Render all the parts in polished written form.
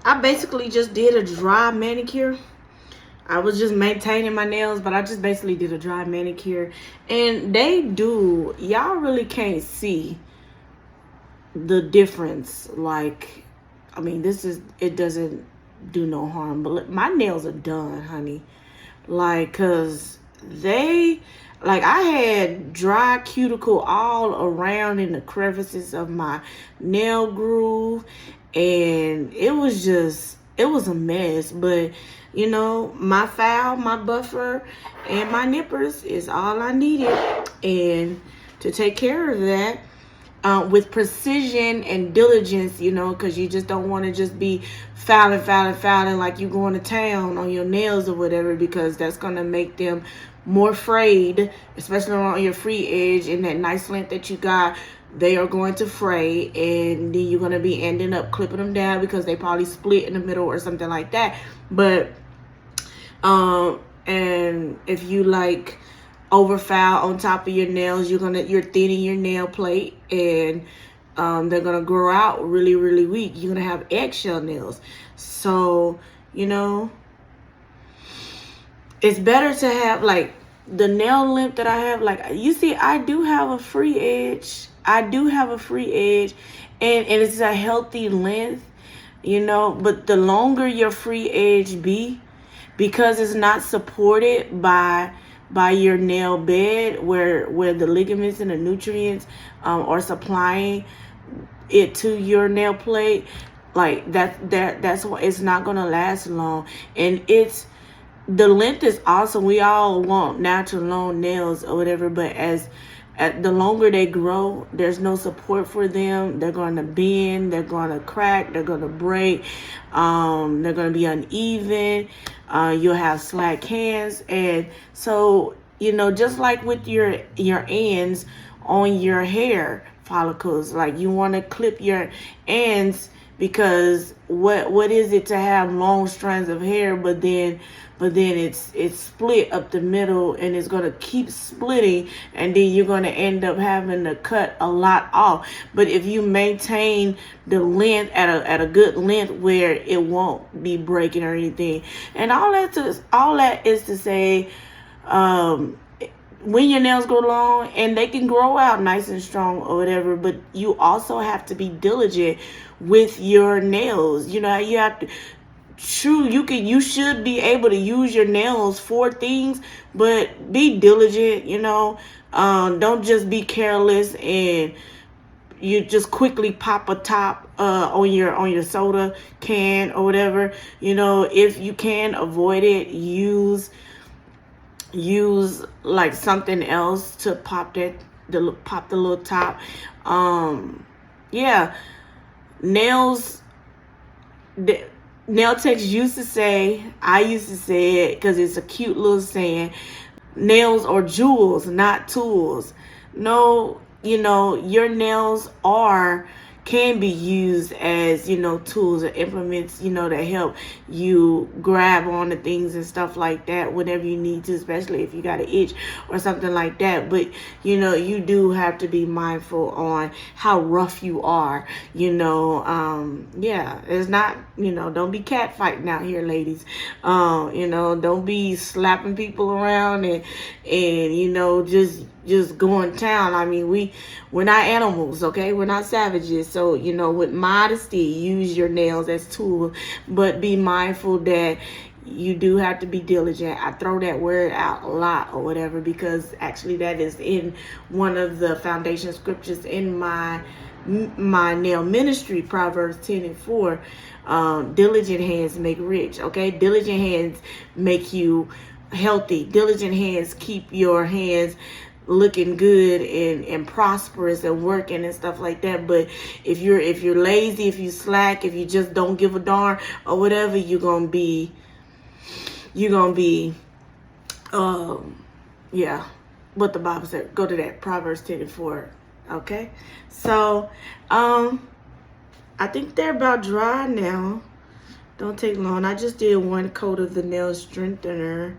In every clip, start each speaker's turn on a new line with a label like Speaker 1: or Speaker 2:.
Speaker 1: I basically just did a dry manicure. I was just maintaining my nails, but I just basically did a dry manicure. And they do, y'all really can't see the difference. Like, I mean, it doesn't do no harm, but look, my nails are done, honey. Like, cause I had dry cuticle all around in the crevices of my nail groove, and it was a mess. But my file, my buffer, and my nippers is all I needed, and to take care of that with precision and diligence, because you just don't want to just be fouling like you going to town on your nails or whatever, because that's going to make them more frayed, especially on your free edge and that nice length that you got. They are going to fray, and then you're going to be ending up clipping them down because they probably split in the middle or something like that. But and if you like over file on top of your nails, you're thinning your nail plate, and they're gonna grow out really, really weak. You're gonna have eggshell nails. So it's better to have like the nail length that I have. Like, you see, I do have a free edge. And it's a healthy length, but the longer your free edge be, because it's not supported by your nail bed where the ligaments and the nutrients are supplying it to your nail plate, like that's why it's not gonna last long. And the length is awesome. We all want natural long nails or whatever, but the longer they grow, there's no support for them. They're going to bend, they're going to crack, they're going to break, they're going to be uneven. You'll have slack hands. And so, just like with your ends on your hair follicles, like you want to clip your ends, because what is it to have long strands of hair, but then it's split up the middle, and it's going to keep splitting, and then you're going to end up having to cut a lot off. But if you maintain the length at a good length where it won't be breaking or anything, and all that is to say, when your nails grow long, and they can grow out nice and strong or whatever, but you also have to be diligent with your nails. You have to. True, you should be able to use your nails for things, but be diligent. Don't just be careless and you just quickly pop a top on your soda can or whatever. If you can avoid it, use like something else to pop the little top. Yeah, nails. Nail techs used to say, I used to say it because it's a cute little saying, nails are jewels, not tools. No, your nails can be used as, tools or implements, that help you grab on to things and stuff like that whenever you need to, especially if you got an itch or something like that. But, you do have to be mindful on how rough you are, yeah, it's not, don't be cat fighting out here, ladies. Don't be slapping people around and just going town. I mean, we're not animals, okay? We're not savages. So, with modesty, use your nails as tools, but be mindful that you do have to be diligent. I throw that word out a lot or whatever, because actually that is in one of the foundation scriptures in my nail ministry, Proverbs 10:4. Diligent hands make rich, okay? Diligent hands make you healthy. Diligent hands keep your hands looking good and prosperous and working and stuff like that. But if you're lazy, if you slack, if you just don't give a darn or whatever, you're gonna be yeah, what the Bible said. Go to that, Proverbs 10:4. Okay, so I think they're about dry now. Don't take long. I just did one coat of the nail strengthener.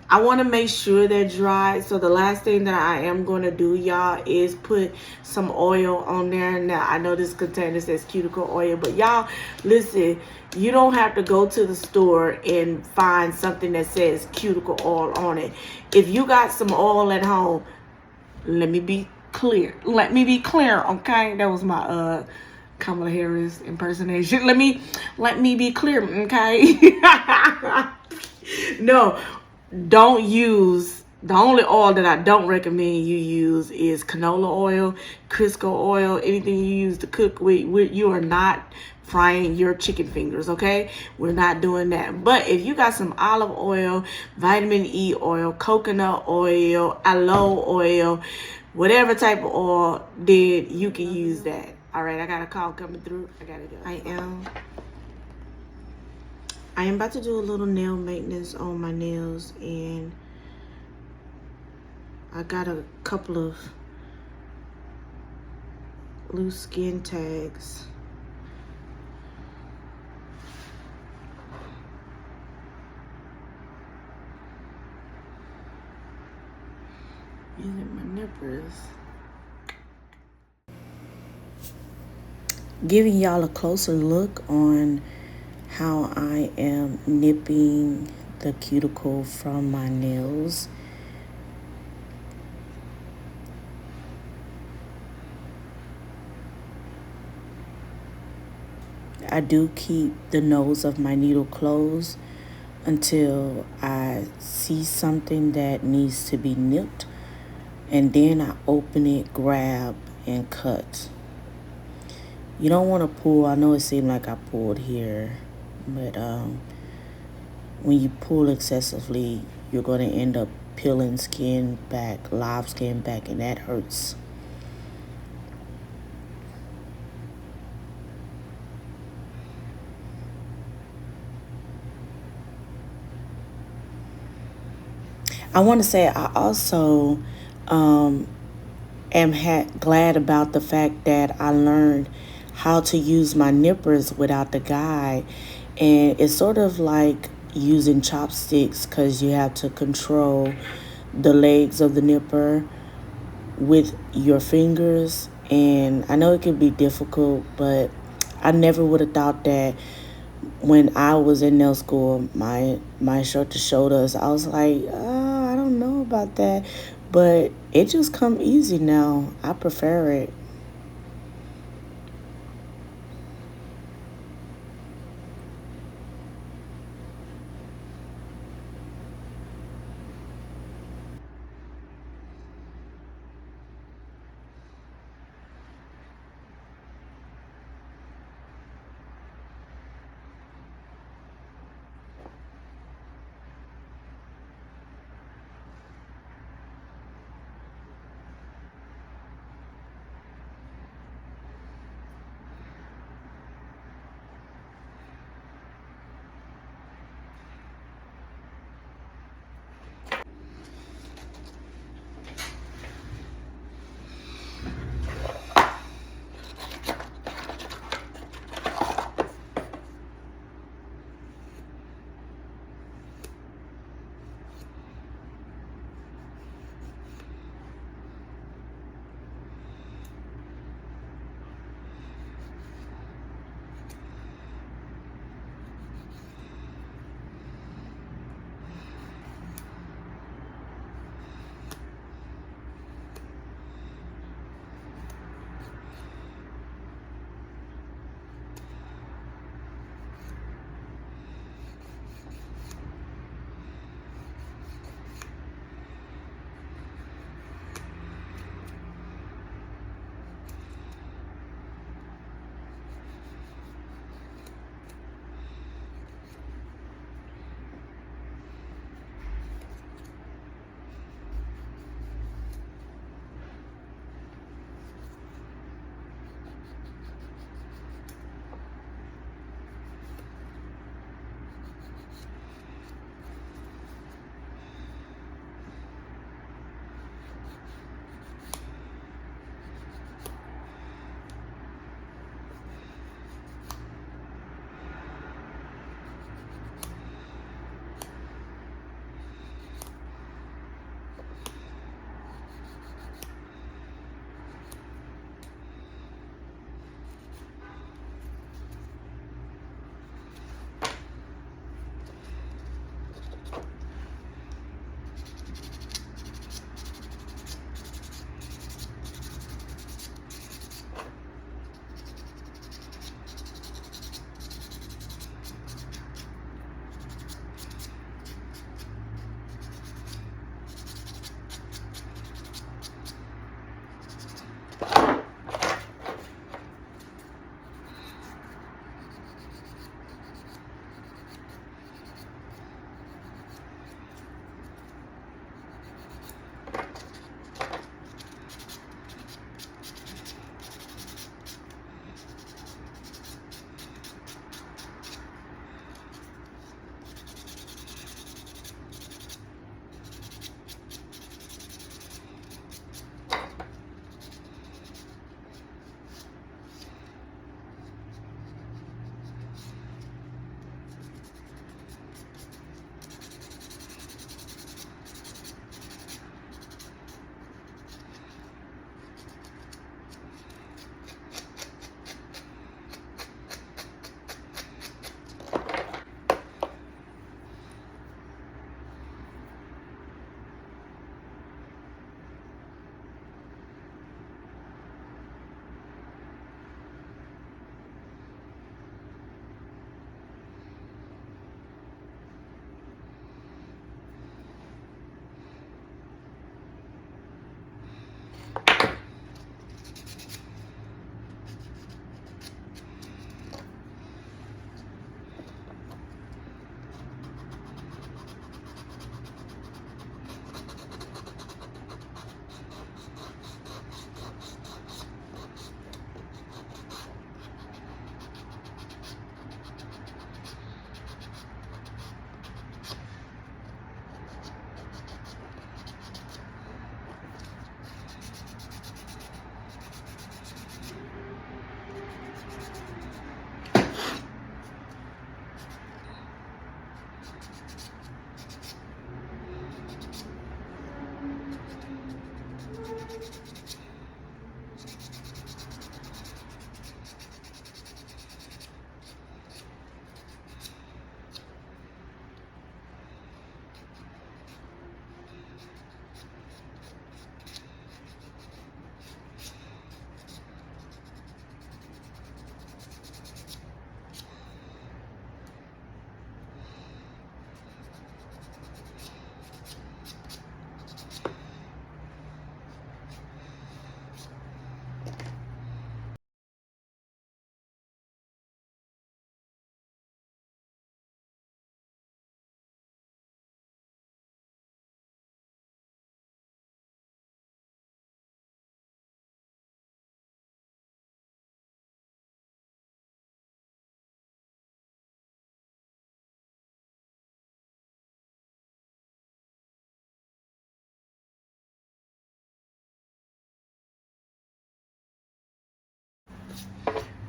Speaker 1: I want to make sure they're dry. So the last thing that I am going to do, y'all, is put some oil on there. Now, I know this container says cuticle oil, but y'all, listen, you don't have to go to the store and find something that says cuticle oil on it. If you got some oil at home, let me be clear. Let me be clear, okay? That was my Kamala Harris impersonation. Let me be clear, okay? No, don't use, the only oil that I don't recommend you use is canola oil, Crisco oil, anything you use to cook with. You are not frying your chicken fingers, okay? We're not doing that. But if you got some olive oil, vitamin E oil, coconut oil, aloe oil, whatever type of oil, then you can use that. All right, I got a call coming through. I gotta go. I am about to do a little nail maintenance on my nails, and I got a couple of loose skin tags. Using my nippers. Giving y'all a closer look on how I am nipping the cuticle from my nails. I do keep the nose of my needle closed until I see something that needs to be nipped, and then I open it, grab, and cut. You don't want to pull. I know it seemed like I pulled here, but when you pull excessively, you're going to end up peeling skin back, live skin back, and that hurts. I want to say I also am glad about the fact that I learned how to use my nippers without the guide. And it's sort of like using chopsticks, because you have to control the legs of the nipper with your fingers. And I know it can be difficult, but I never would have thought that when I was in nail school. My instructor showed us. I was like, I don't know about that, but it just come easy now. I prefer it.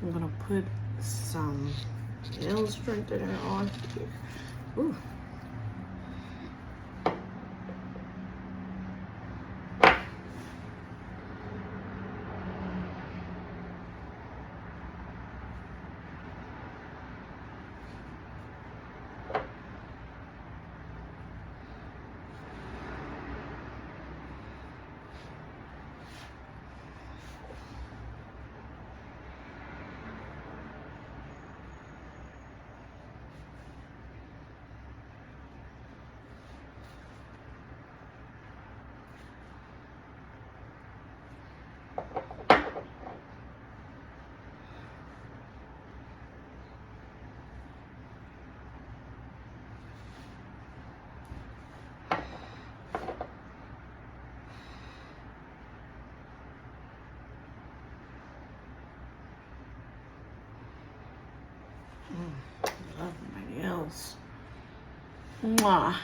Speaker 1: I'm gonna put some nail strengthener on here. Ooh. Love my nails. Mwah.